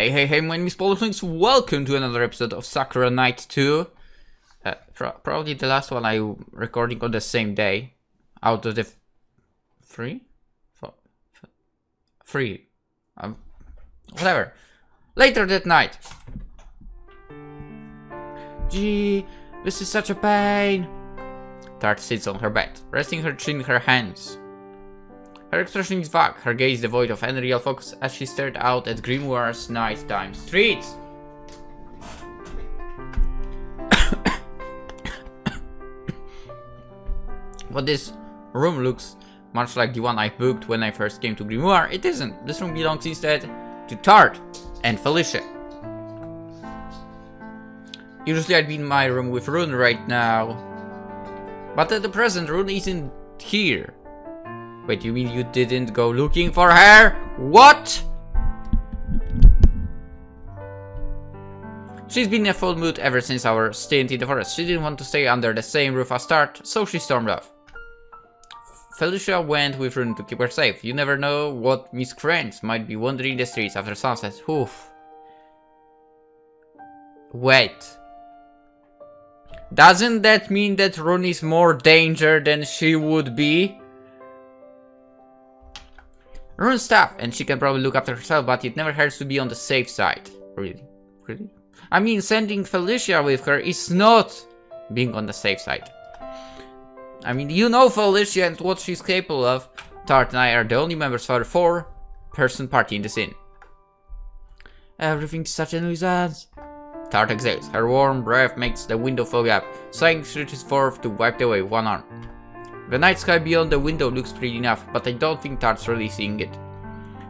Hey, my name is PolishLynx. Welcome to another episode of Sakura Knight 2. Probably the last one I'm recording on the same day. Out of the three? Whatever. Later that night. Gee, this is such a pain. Tart sits on her bed, resting her chin in her hands. Her expression is vague, her gaze devoid of any real focus as she stared out at Grimoire's nighttime streets. But this room looks much like the one I booked when I first came to Grimoire. It isn't. This room belongs instead to Tart and Felicia. Usually I'd be in my room with Rune right now. But at the present, Rune isn't here. Wait, you mean you didn't go looking for her? What? She's been in a full mood ever since our stint in the forest. She didn't want to stay under the same roof as Tart, so she stormed off. Felicia went with Rune to keep her safe. You never know what miscreants might be wandering the streets after sunset. Oof. Wait. Doesn't that mean that Rune is more danger than she would be? Rune's tough, and she can probably look after herself, but it never hurts to be on the safe side. Really? I mean, sending Felicia with her is not being on the safe side. I mean, you know Felicia and what she's capable of. Tart and I are the only members for a 4-person party in the scene. Everything's such a nuisance. Tart exhales. Her warm breath makes the window fog up. Sighing, she reaches forth to wipe it away with one arm. The night sky beyond the window looks pretty enough, but I don't think Tart's really seeing it.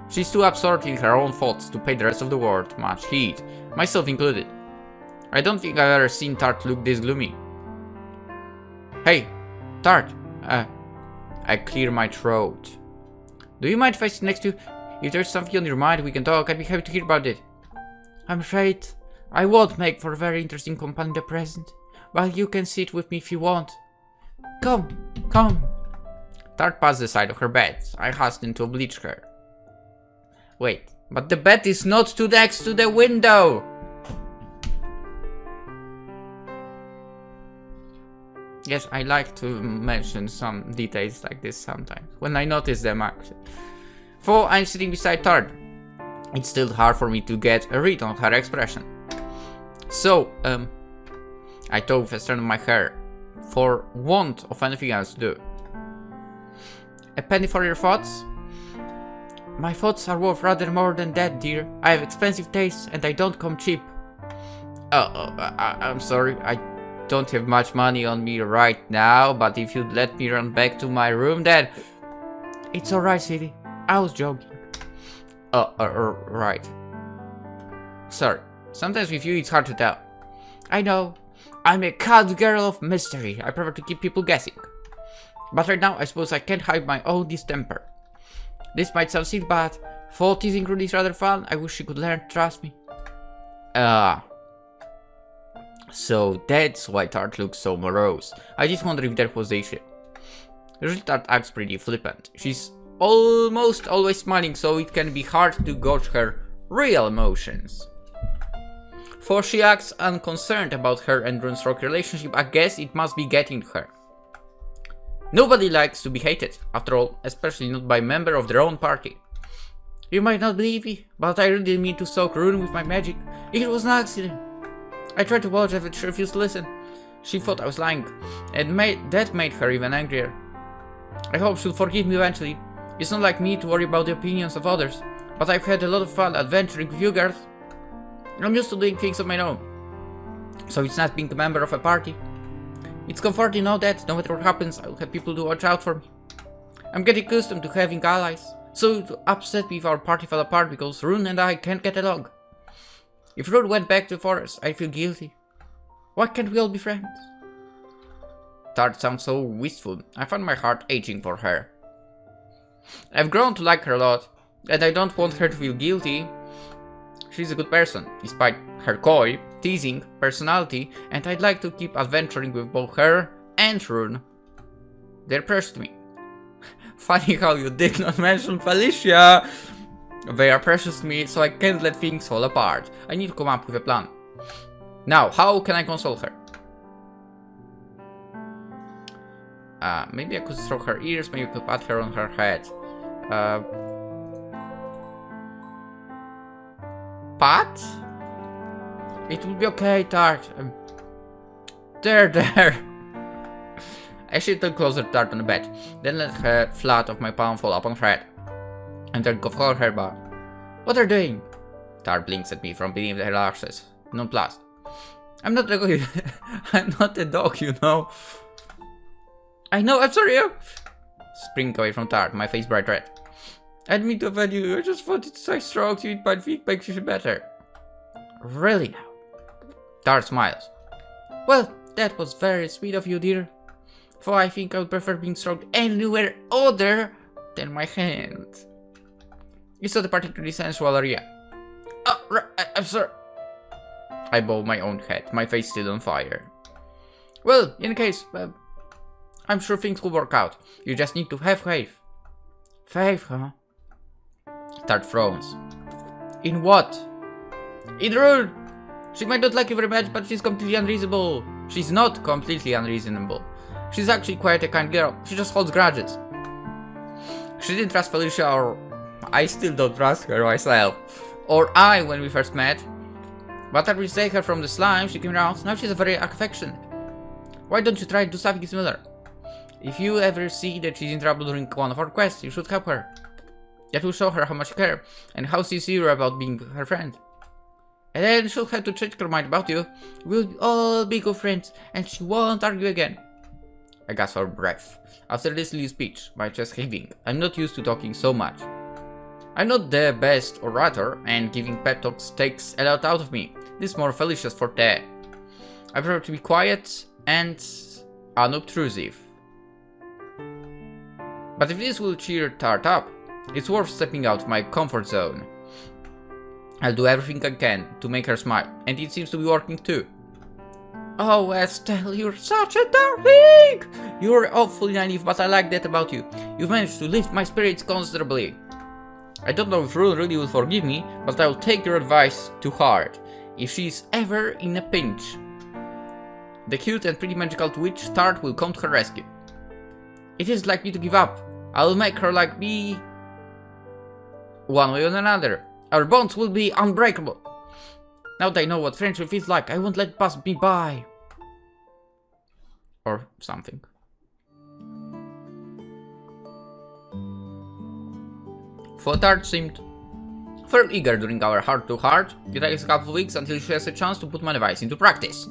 She's too absorbed in her own thoughts to pay the rest of the world much heed, myself included. I don't think I've ever seen Tart look this gloomy. Hey, Tart. I clear my throat. Do you mind if I sit next to you? If there's something on your mind, we can talk. I'd be happy to hear about it. I'm afraid I won't make for a very interesting companion at present, but you can sit with me if you want. Come. Tart passed the side of her bed. I hastened to oblige her. Wait, but the bed is not too next to the window! Yes, I like to mention some details like this sometimes, when I notice them actually. For I'm sitting beside Tart. It's still hard for me to get a read on her expression. So, I told with a strand of my hair, for want of anything else to do. A penny for your thoughts? My thoughts are worth rather more than that, dear. I have expensive tastes and I don't come cheap. I'm sorry, I don't have much money on me right now, but if you'd let me run back to my room then... It's alright, Silly. I was joking. Right. Sorry. Sometimes with you it's hard to tell. I know. I'm a cad girl of mystery. I prefer to keep people guessing. But right now, I suppose I can't hide my own distemper. This might sound silly, but thought teasing Rune is rather fun. I wish she could learn to trust me. So that's why Tart looks so morose. I just wonder if that was the issue. Usually Tart acts pretty flippant. She's almost always smiling, so it can be hard to gauge her real emotions. For she acts unconcerned about her and Rune's rocky relationship, I guess it must be getting to her. Nobody likes to be hated, after all, especially not by a member of their own party. You might not believe me, but I really didn't mean to soak Rune with my magic. It was an accident. I tried to apologize, but she refused to listen. She thought I was lying, and that made her even angrier. I hope she'll forgive me eventually. It's not like me to worry about the opinions of others, but I've had a lot of fun adventuring with you girls. I'm used to doing things on my own, so it's not being a member of a party. It's comforting to know that, no matter what happens, I'll have people to watch out for me. I'm getting accustomed to having allies, so it would upset me if our party fell apart because Rune and I can't get along. If Rune went back to the forest, I'd feel guilty. Why can't we all be friends? Tart sounds so wistful. I find my heart aching for her. I've grown to like her a lot, and I don't want her to feel guilty. She's a good person, despite her coy, teasing personality, and I'd like to keep adventuring with both her and Rune. They're precious to me. Funny how you did not mention Felicia. They are precious to me, so I can't let things fall apart. I need to come up with a plan. Now, how can I console her? Maybe I could stroke her ears, maybe I could pat her on her head. Pat? It will be okay, Tart. There. I shifted closer to Tart on the bed, then let her flat of my palm fall upon her head, and then cover her back. What are you doing? Tart blinks at me from beneath her lashes, nonplussed. I'm not a I'm not a dog, you know. I know, I'm sorry. Spring away from Tart, my face bright red. I didn't mean to offend you, I just wanted to say strokes you, it might make you better. Really now? Tart smiles. Well, that was very sweet of you, dear. For I think I would prefer being stroked anywhere other than my hand. It's not a particularly sensual area. Oh, I'm sorry. I bow my own head, my face still on fire. Well, in case, I'm sure things will work out. You just need to have faith. Faith, huh? Tart frowns. In what? In Rune! She might not like you very much, but she's completely unreasonable. She's not completely unreasonable. She's actually quite a kind girl. She just holds grudges. She didn't trust Felicia, or I still don't trust her myself. Or I when we first met. But after we saved her from the slime, she came around. Now she's very affectionate. Why don't you try to do something similar? If you ever see that she's in trouble during one of our quests, you should help her. That will show her how much you care, and how sincere about being her friend. And then she'll have to change her mind about you. We'll all be good friends, and she won't argue again. I gasp for breath. After this little speech, my chest heaving. I'm not used to talking so much. I'm not the best orator, and giving pep talks takes a lot out of me. This is more Felicia's forte. I prefer to be quiet and unobtrusive. But if this will cheer Tart up, it's worth stepping out of my comfort zone. I'll do everything I can to make her smile, and it seems to be working too. Oh, Estelle, you're such a darling! You're awfully naive, but I like that about you. You've managed to lift my spirits considerably. I don't know if Rune really will forgive me, but I'll take your advice to heart. If she's ever in a pinch, the cute and pretty magical witch Tart will come to her rescue. It isn't like me to give up. I'll make her like me one way or another. Our bonds will be unbreakable. Now that I know what friendship feels like, I won't let it pass me by. Or something. For Tart seemed fairly eager during our heart-to-heart. It takes a couple of weeks until she has a chance to put my advice into practice.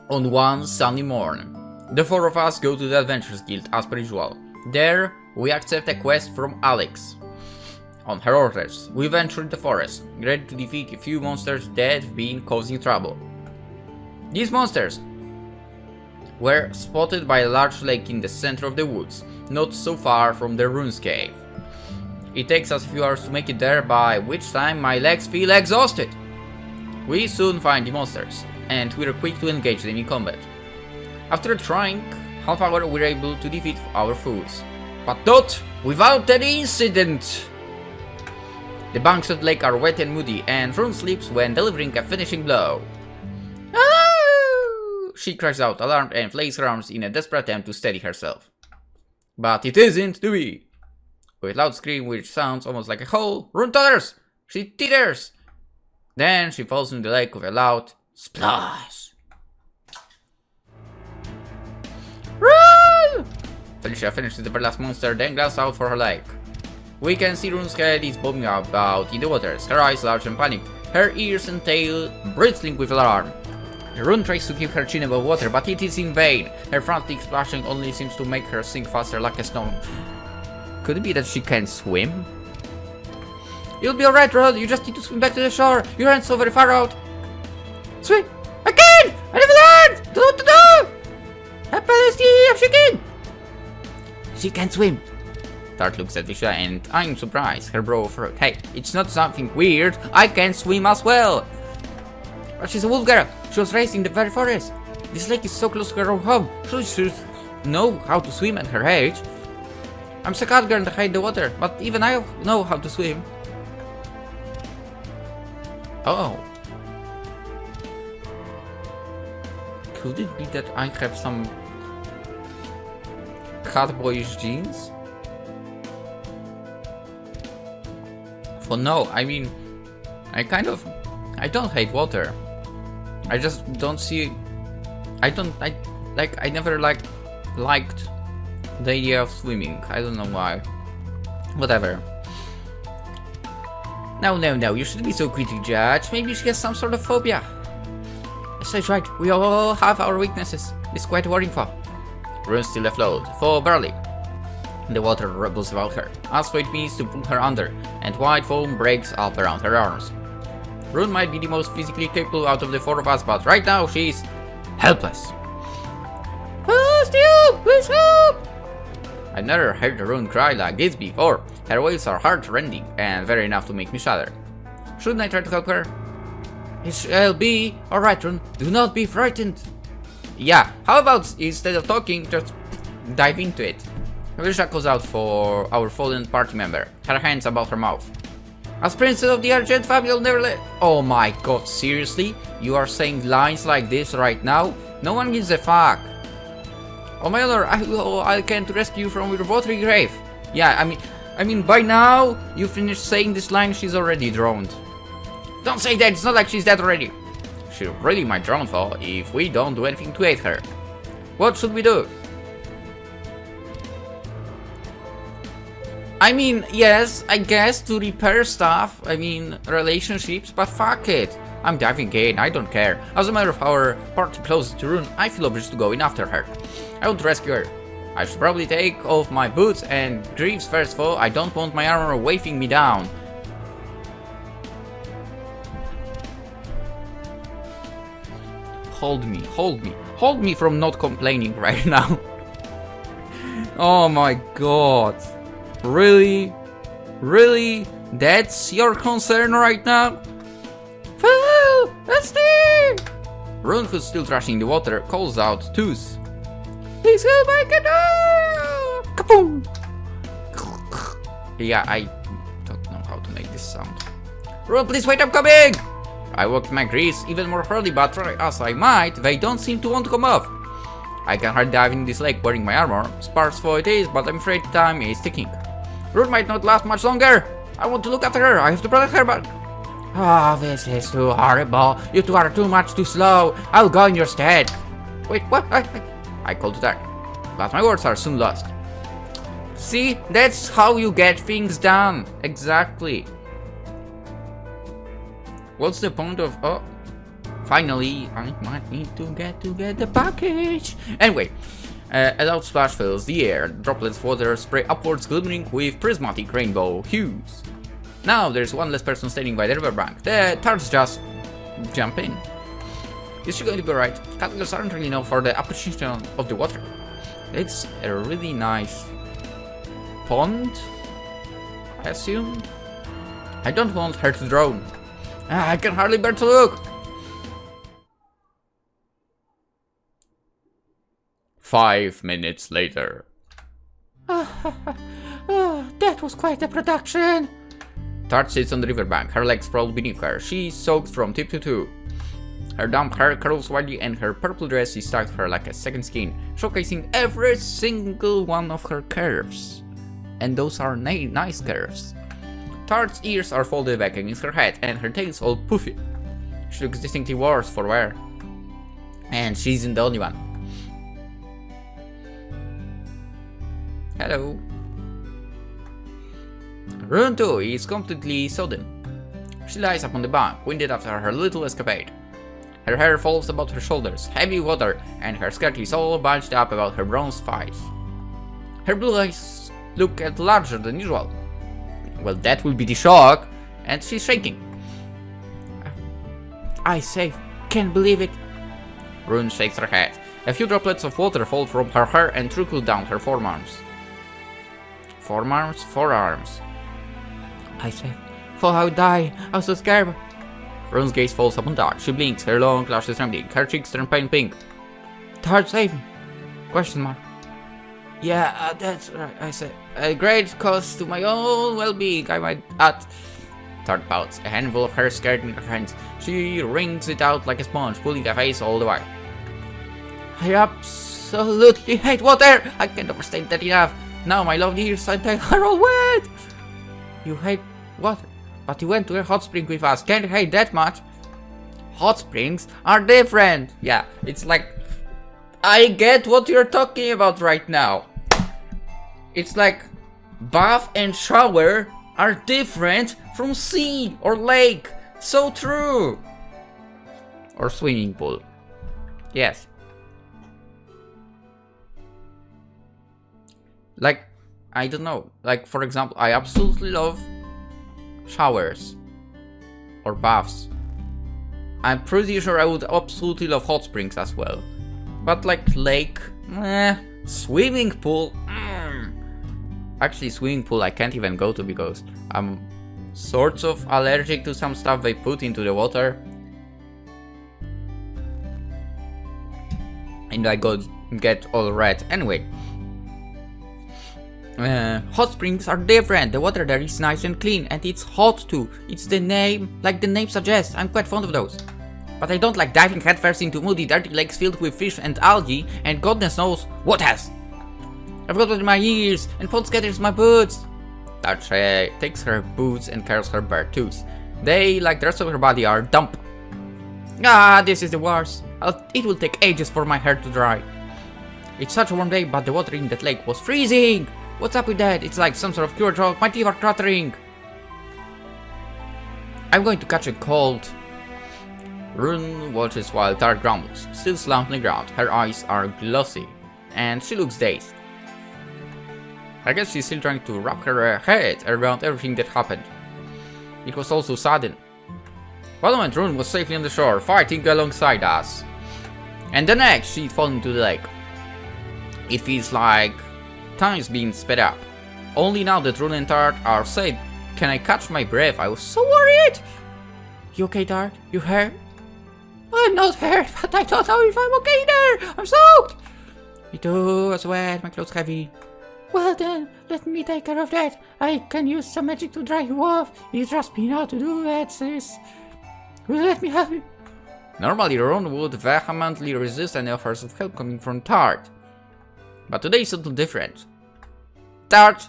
On one sunny morning, the four of us go to the Adventurers Guild as per usual. There, we accept a quest from Alex. On her orders, we venture in the forest, ready to defeat a few monsters that have been causing trouble. These monsters were spotted by a large lake in the center of the woods, not so far from the Rune's cave. It takes us a few hours to make it there, by which time my legs feel exhausted. We soon find the monsters, and we're quick to engage them in combat. After trying half hour, we're able to defeat our foes, but not without any incident. The banks of the lake are wet and moody, and Rune sleeps when delivering a finishing blow. Ah! She cries out, alarmed, and flails her arms in a desperate attempt to steady herself. But it isn't to be. With a loud scream which sounds almost like a howl, Rune totters! She teeters! Then she falls into the lake with a loud splash. Run! Felicia finishes the very last monster, then glances out for her leg. We can see Rune's head is bobbing about in the waters, her eyes large and panicked, her ears and tail bristling with alarm. Rune tries to keep her chin above water, but it is in vain. Her frantic splashing only seems to make her sink faster like a stone. Could it be that she can swim? You'll be alright, Rune. You just need to swim back to the shore. You aren't so very far out. Swim! I can! I never learned! Don't know what to do! Help Alice if she can! She can swim. Tart looks at Felicia and I'm surprised. Her brow furrowed. Hey, it's not something weird. I can swim as well. But she's a wolf girl. She was raised in the very forest. This lake is so close to her own home. She should know how to swim at her age. I'm so cat girl to hide the water, but even I know how to swim. Oh. Could it be that I have some cat boyish genes? For no, I mean, I don't hate water. I just don't see, I never liked the idea of swimming. I don't know why. Whatever. No, you shouldn't be so quick to judge. Maybe she has some sort of phobia. She's right, we all have our weaknesses. It's quite worrying for. Rune's still afloat, for barely. The water rebels about her. As for it means to pull her under, and white foam breaks up around her arms. Rune might be the most physically capable out of the four of us, but right now she's helpless. Please help! Please help! I've never heard Rune cry like this before. Her wails are heart-rending and very enough to make me shudder. Shouldn't I try to help her? It shall be. Alright, Rune, do not be frightened. Yeah, how about instead of talking, just dive into it. Felicia calls out for our fallen party member, her hands above her mouth. As princess of the Argent family, I'll never let. Oh my god, seriously? You are saying lines like this right now? No one gives a fuck. Oh my honor, I can't rescue you from your watery grave. Yeah, I mean, by now you finished saying this line, she's already drowned. Don't say that, it's not like she's dead already. She really might drown though, if we don't do anything to aid her. What should we do? I mean, yes, I guess to repair stuff, I mean, relationships, but fuck it. I'm diving in, I don't care. As a matter of our party closest to Rune, I feel obliged to go in after her. I want to rescue her. I should probably take off my boots and greaves first though, I don't want my armor waving me down. Hold me from not complaining right now. Oh my god. Really? Really? That's your concern right now? Well, that's the Rune, who's still thrashing the water, calls out Tooth. Please help, I can Kaboom! Yeah, I don't know how to make this sound. Rune, please wait, I'm coming! I walked my grease even more hurriedly, but try as I might, they don't seem to want to come off. I can hardly dive in this lake wearing my armor. Sparse for it is, but I'm afraid time is ticking. Rune might not last much longer. I want to look after her. I have to protect her, but... Oh, this is too horrible. You two are too much too slow. I'll go in your stead. Wait, what? I called to Tart, but my words are soon lost. See? That's how you get things done. Exactly. What's the point of... Oh, finally, I might need to get the package. Anyway, a loud splash fills the air. Droplets of water spray upwards, glimmering with prismatic rainbow hues. Now there's one less person standing by the riverbank. The Tarts just jump in. Is she going to be right? Cattlers aren't really known for the appreciation of the water. It's a really nice pond, I assume. I don't want her to drown. I can hardly bear to look. 5 minutes later. That was quite a production. Tart sits on the riverbank, her legs sprawled beneath her. She's soaked from tip to toe. Her damp hair curls widely and her purple dress is stuck to her like a second skin, showcasing every single one of her curves. And those are nice curves. Tart's ears are folded back against her head and her tail's all poofy. She looks distinctly worse for wear. And she isn't the only one. Hello. Rune too is completely sodden. She lies upon the bank, winded after her little escapade. Her hair falls about her shoulders, heavy water, and her skirt is all bunched up about her bronze thighs. Her blue eyes look larger than usual. Well, that will be the shock, and she's shaking. I say, can't believe it. Rune shakes her head. A few droplets of water fall from her hair and trickle down her forearms. Forearms. I say, thought I would die. I was so scared. Rune's gaze falls upon Tart. She blinks, her long lashes trembling, her cheeks turn pale pink. Tart, save me? Question mark. Yeah, that's right, I said. A great cost to my own well-being, I might add. Tart pouts, a handful of hair scared in her hands. She wrings it out like a sponge, pulling her face all the while. I absolutely hate water! I can't overstate that enough. Now my lovely ears and tail are all wet! You hate water, but you went to a hot spring with us. Can't hate that much. Hot springs are different. Yeah, it's like... I get what you're talking about right now. It's like bath and shower are different from sea or lake. So true. Or swimming pool. Yes. Like, I don't know. Like, for example, I absolutely love showers or baths. I'm pretty sure I would absolutely love hot springs as well. But like lake, swimming pool, Actually, swimming pool I can't even go to because I'm sort of allergic to some stuff they put into the water. And I get all red. Anyway. Hot springs are different. The water there is nice and clean and it's hot too. It's the name, like the name suggests. I'm quite fond of those. But I don't like diving headfirst into moody, dirty lakes filled with fish and algae and goodness knows what else. I've got it in my ears and pond scatters my boots. Tart takes her boots and curls her bare toes. They, like the rest of her body, are damp. Ah, this is the worst. It will take ages for my hair to dry. It's such a warm day, but the water in that lake was freezing. What's up with that? It's like some sort of cure drug. My teeth are clattering. I'm going to catch a cold. Rune watches while Tart grumbles, still slumped on the ground. Her eyes are glossy, and she looks dazed. I guess she's still trying to wrap her head around everything that happened. It was all so sudden. One moment Rune was safely on the shore, fighting alongside us. And the next, she'd fallen into the lake. It feels like time's being sped up. Only now that Rune and Tart are safe can I catch my breath. I was so worried! You okay, Tart? You hurt? I'm not hurt, but I don't know if I'm okay there! I'm soaked! Me too, I sweat, my clothes heavy. Well then, let me take care of that. I can use some magic to dry you off. You trust me now to do that, sis. Will you let me help you? Normally, Rune would vehemently resist any offers of help coming from Tart. But today is a little different. Tart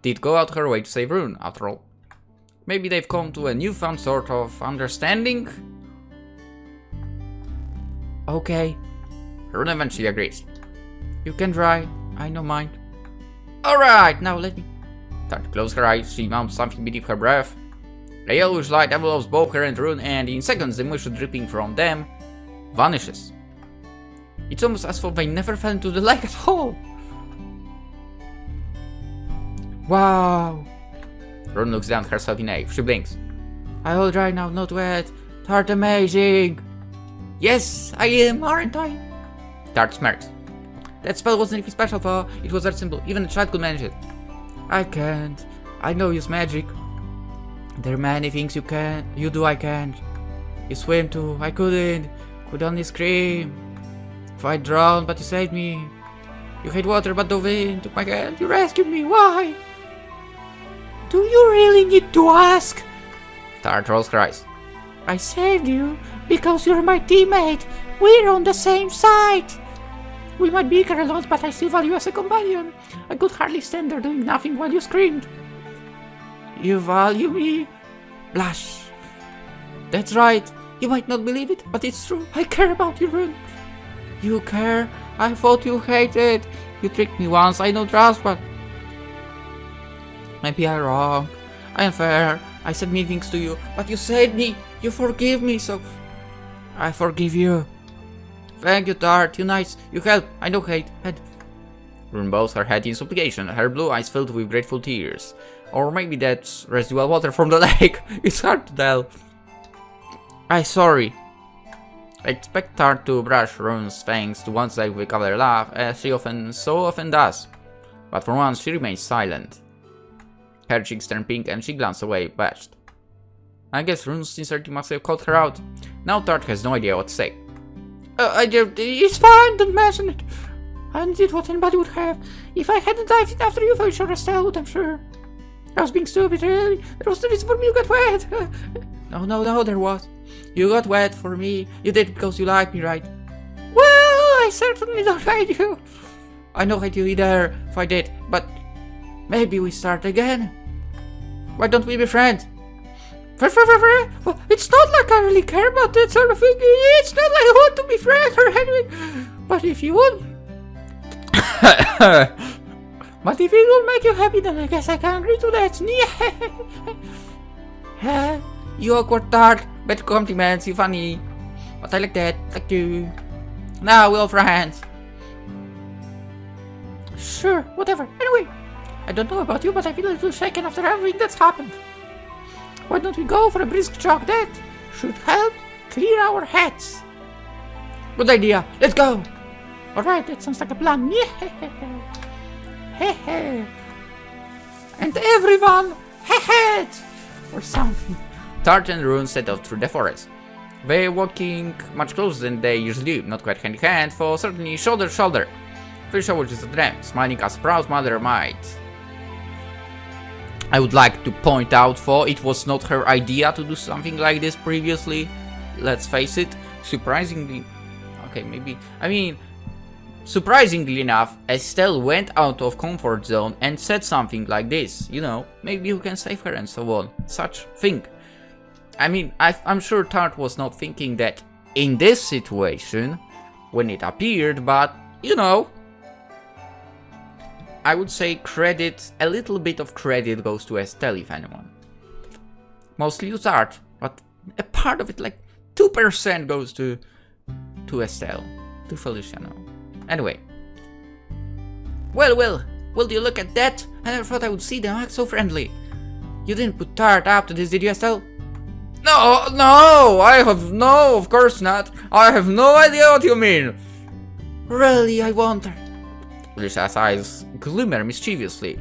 did go out her way to save Rune, after all. Maybe they've come to a newfound sort of understanding? Okay. Rune eventually agrees. You can dry, I don't mind. Alright, now let me... Tart closes her eyes, she mumbles something beneath her breath. A yellowish light envelops both her and Rune, and in seconds the moisture dripping from them vanishes. It's almost as though they never fell into the lake at all. Wow. Rune looks down at herself in awe. She blinks. I'm all dry now, not wet. Tart amazing. Yes, I am, aren't I? Tart smirks. That spell wasn't anything special though. It was that simple. Even a child could manage it. I can't. I know use magic. There are many things you do I can't. You swim too. I couldn't. Could only scream. If I drowned, but you saved me. You hate water, but the wind took my hand. You rescued me. Why? Do you really need to ask? Tart rolls her eyes. I saved you because you're my teammate. We're on the same side. We might bicker a lot, but I still value you as a companion. I could hardly stand there doing nothing while you screamed. You value me? Blush. That's right. You might not believe it, but it's true. I care about you, Rune. You care? I thought you hated. You tricked me once. I don't trust, but... Maybe I'm wrong. I am fair. I said mean things to you, but you saved me. You forgive me, so... I forgive you. Thank you, Tart. You nice. You help. I don't hate. Rune bows her head in supplication, her blue eyes filled with grateful tears. Or maybe that's residual water from the lake. It's hard to tell. I'm sorry. I expect Tart to brush Rune's fangs to one side with a cavalier laugh, as she so often does. But for once, she remains silent. Her cheeks turn pink and she glances away, abashed. I guess Rune's sincerity must have caught her out. Now Tart has no idea what to say. It's fine, don't mention it. and did what anybody would have. If I hadn't dived in after you, Felicia or Estelle would, I'm sure. I was being stupid, really. There was the reason for me you got wet. No, there was. You got wet for me. You did because you like me, right? Well, I certainly don't hate you. I don't hate you either, if I did, but maybe we start again. Why don't we be friends? Well, it's not like I really care about that sort of thing. It's not like I want to be friends or anything. But if you would... But if it will make you happy, then I guess I can agree to that. You awkward Tart. Better compliments, you funny. But I like that, like you. Now we're all friends. Sure, whatever. Anyway, I don't know about you, but I feel a little shaken after everything that's happened. Why don't we go for a brisk jog? That should help clear our heads. Good idea. Let's go. Alright, that sounds like a plan. And everyone, head or something. Tart and Rune set off through the forest. They walking much closer than they usually do, not quite hand in hand, for certainly shoulder to shoulder. Felicia was just at them, smiling as a proud mother might. I would like to point out for it was not her idea to do something like this previously. Let's face it, surprisingly... Okay, maybe... surprisingly enough, Estelle went out of comfort zone and said something like this. You know, maybe you can save her and so on. Such thing. I'm sure Tart was not thinking that in this situation when it appeared, but, you know... I would say a little bit of credit goes to Estelle, if anyone. Mostly to Tart, but a part of it, like 2% goes to Estelle. To Felicia, no. Anyway. Well, do you look at that? I never thought I would see them act so friendly. You didn't put Tart up to this, did you, Estelle? No, of course not. I have no idea what you mean. Really, I wonder. Felicia's eyes glimmer mischievously.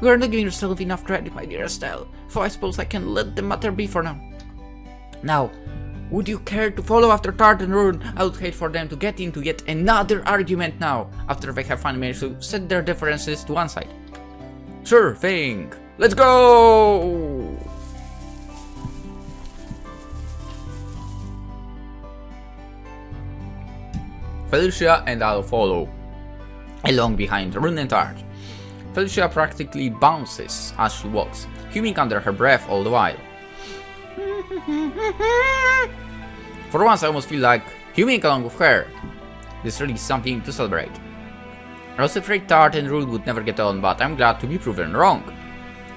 You are not giving yourself enough credit, my dear Estelle, so I suppose I can let the matter be for now. Now, would you care to follow after Tart and Rune? I would hate for them to get into yet another argument now, after they have finally managed to set their differences to one side. Sure thing. Let's go! Felicia and I'll follow, along behind Rune and Tart. Felicia practically bounces as she walks, humming under her breath all the while. For once I almost feel like humming along with her. This really is something to celebrate. I was afraid Tart and Rune would never get on, but I'm glad to be proven wrong.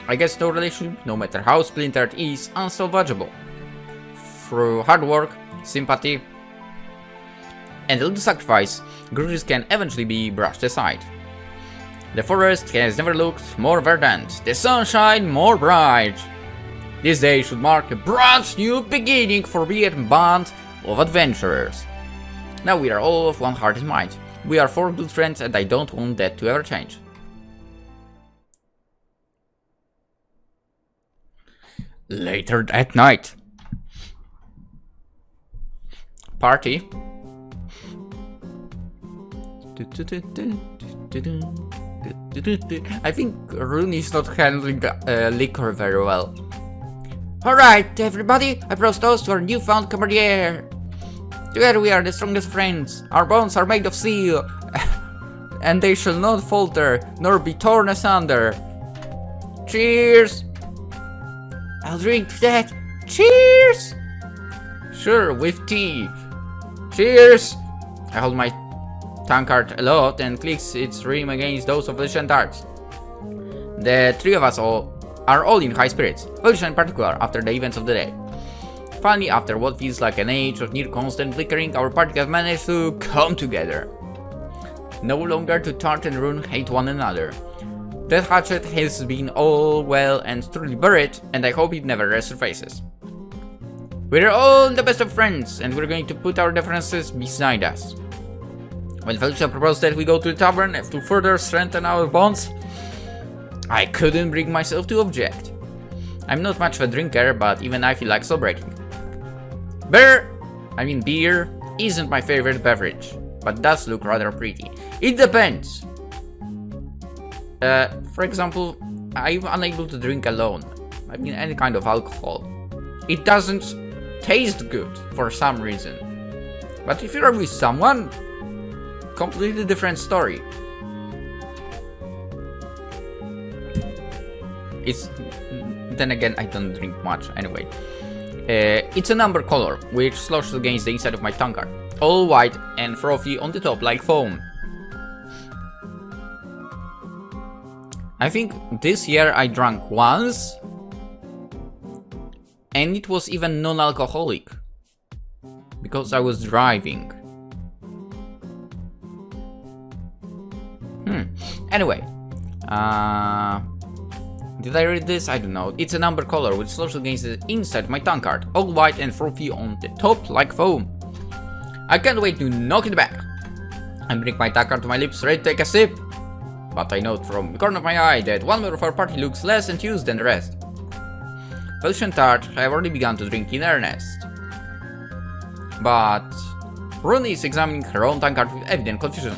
I guess no relationship, no matter how splintered, is unsalvageable. Through hard work, sympathy, and a little sacrifice, grudges can eventually be brushed aside. The forest has never looked more verdant, the sunshine more bright. This day should mark a brand new beginning for me and band of adventurers. Now we are all of one heart and mind. We are 4 good friends and I don't want that to ever change. Later that night. Party. I think Rune is not handling liquor very well. Alright, everybody, I propose toast to our newfound camaraderie. Together we are the strongest friends. Our bones are made of steel, and they shall not falter, nor be torn asunder. Cheers! I'll drink to that. Cheers! Sure, with tea. Cheers! I hold my tankard aloft and clicks its rim against those of Felicia and Tart. The three of us are all in high spirits, Felicia in particular, after the events of the day. Finally, after what feels like an age of near constant flickering, our party has managed to come together. No longer do Tart and Rune hate one another. That hatchet has been all well and truly buried, and I hope it never resurfaces. We're all the best of friends, and we're going to put our differences beside us. When Felicia proposed that we go to the tavern to further strengthen our bonds, I couldn't bring myself to object. I'm not much of a drinker, but even I feel like celebrating. Beer isn't my favorite beverage. but does look rather pretty. It depends. For example, I'm unable to drink alone. I mean, any kind of alcohol. It doesn't taste good for some reason. But if you're with someone, completely different story. Then again, I don't drink much anyway. It's an amber color, which sloshes against the inside of my tongue card. All white and frothy on the top like foam. I think this year I drank once, and it was even non-alcoholic, because I was driving. Anyway, did I read this? I don't know. It's an amber color which sloshes against the inside of my tongue card, all white and frothy on the top like foam. I can't wait to knock it back. I bring my tongue card to my lips, ready to take a sip. But I note from the corner of my eye that one member of our party looks less enthused than the rest. Felicia and Tart have already begun to drink in earnest. But Rune is examining her own tongue card with evident confusion.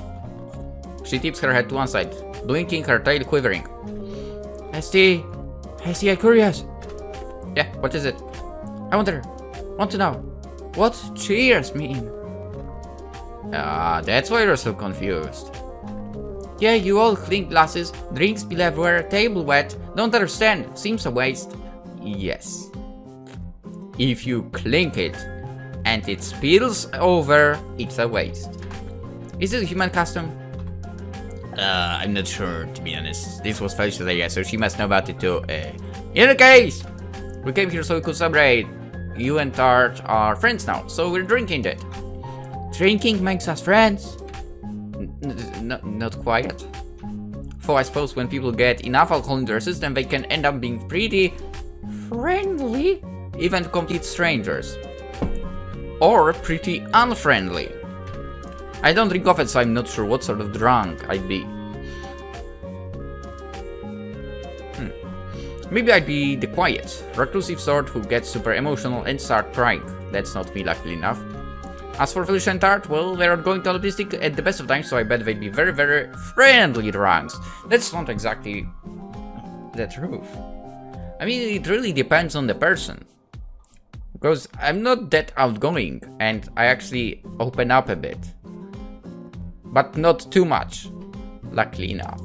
She tips her head to one side, blinking, her tail quivering. Estelle, I'm curious. Yeah, what is it? I want to know, what cheers mean? That's why you're so confused. Yeah, you all clink glasses, drinks spill everywhere, table wet, don't understand, seems a waste. Yes. If you clink it and it spills over, it's a waste. Is it a human custom? I'm not sure, to be honest. This was Felicia's idea, so she must know about it too. In any case, we came here so we could celebrate. You and Tart are friends now, so we're drinking it. Drinking makes us friends? Not quite. For I suppose when people get enough alcohol in their system, they can end up being pretty friendly, even complete strangers. Or pretty unfriendly. I don't drink often, so I'm not sure what sort of drunk I'd be. Maybe I'd be the quiet, reclusive sort who gets super emotional and start crying. That's not me, luckily enough. As for Felicia and Tart, well, they're going to autistic at the best of times, so I bet they'd be very, very friendly drunks. That's not exactly the truth. I mean, it really depends on the person. Because I'm not that outgoing, and I actually open up a bit. But not too much, luckily enough.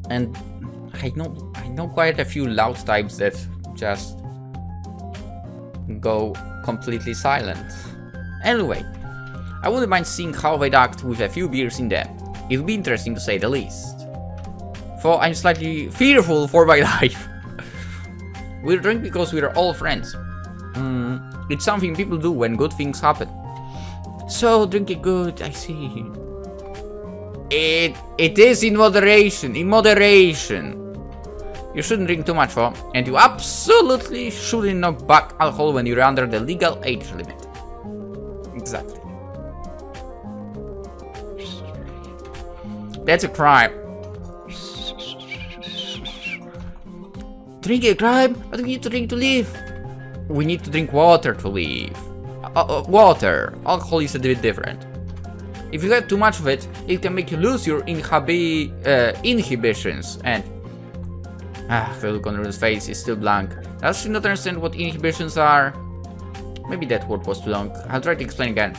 And I know quite a few loud types that just go completely silent. Anyway, I wouldn't mind seeing how they'd act with a few beers in them. It would be interesting to say the least. For I'm slightly fearful for my life. We drink because we're all friends. It's something people do when good things happen. So drinking good, I see. It is in moderation, You shouldn't drink too much, for, and you absolutely shouldn't knock back alcohol when you're under the legal age limit. Exactly. That's a crime. Drink a crime? What do we need to drink to live? We need to drink water to live. Water. Alcohol is a bit different. If you have too much of it, it can make you lose your inhibitions. And the look on Rune's face is still blank. Does she not understand what inhibitions are? Maybe that word was too long. I'll try to explain again.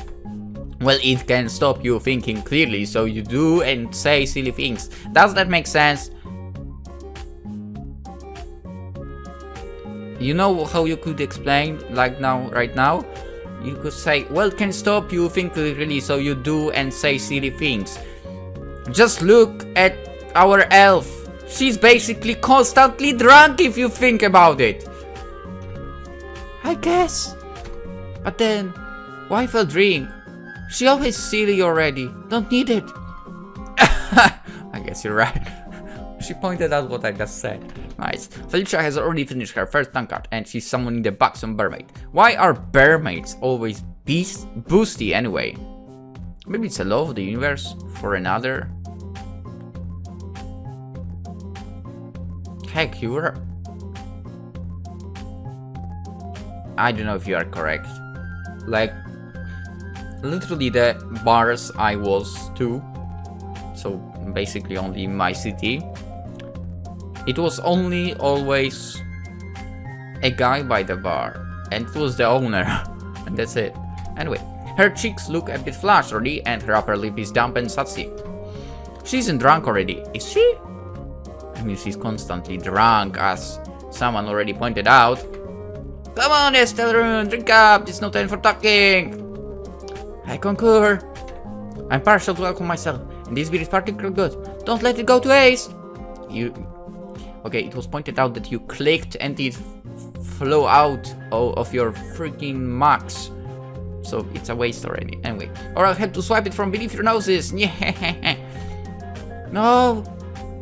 Well, it can stop you thinking clearly, so you do and say silly things. Does that make sense? You know how you could explain, like now, right now? You could say, well, it can stop you thinking clearly, so you do and say silly things. Just look at our elf. She's basically constantly drunk if you think about it. I guess. But then, why for drink? She always silly already. Don't need it. I guess you're right. She pointed out what I just said. Nice. Felicia has already finished her first tongue card and she's summoning the buxom mermaid. Why are mermaids always boosty anyway? Maybe it's a law of the universe for another. Heck, you were... I don't know if you are correct. Like, literally the bars I was to. So basically only in my city. It was only always a guy by the bar, and it was the owner, and that's it. Anyway, her cheeks look a bit flushed already, and her upper lip is damp and sassy. She isn't drunk already, is she? I mean, she's constantly drunk, as someone already pointed out. Come on, Estelle, Rune, drink up, it's no time for talking. I concur. I'm partial to alcohol myself, and this beer is particularly good. Don't let it go to waste. Okay, it was pointed out that you clicked and it flew out of your freaking max. So it's a waste already. Anyway, or I'll have to swipe it from beneath your noses. No.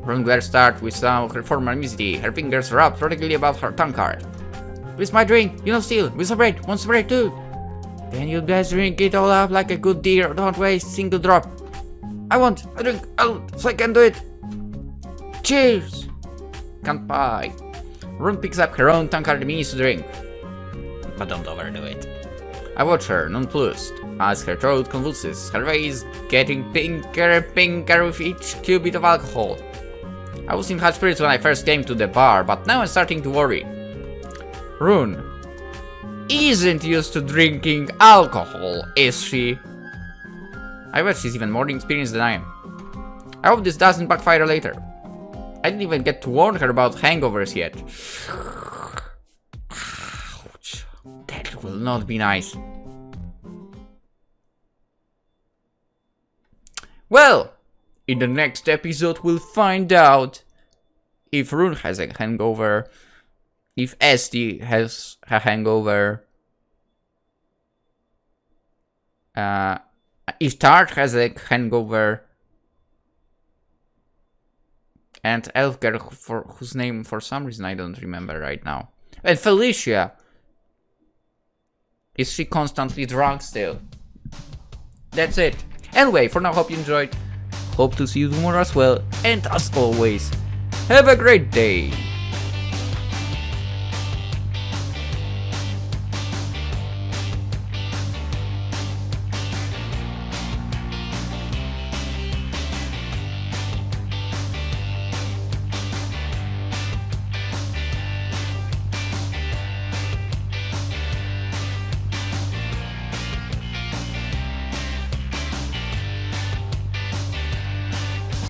Rune glares Tart with some of her formality. Her fingers wrapped practically about her tongue card. With my drink, you know, steal. With some bread, want some bread too. Then you'd best drink it all up like a good deer. Don't waste a single drop. I want a drink so I can do it. Cheers. Can't buy. Rune picks up her own tankard and to drink. But don't overdo it. I watch her, nonplussed, as her throat convulses, her face getting pinker and pinker with each cubit of alcohol. I was in high spirits when I first came to the bar, but now I'm starting to worry. Rune isn't used to drinking alcohol, is she? I bet she's even more experienced than I am. I hope this doesn't backfire later. I didn't even get to warn her about hangovers yet. Ouch. That will not be nice. Well, in the next episode we'll find out if Rune has a hangover, if Estelle has a hangover, if Tart has a hangover, and elf girl for whose name for some reason I don't remember right now. And Felicia. Is she constantly drunk still? That's it. Anyway, for now, hope you enjoyed. Hope to see you tomorrow as well. And as always, have a great day.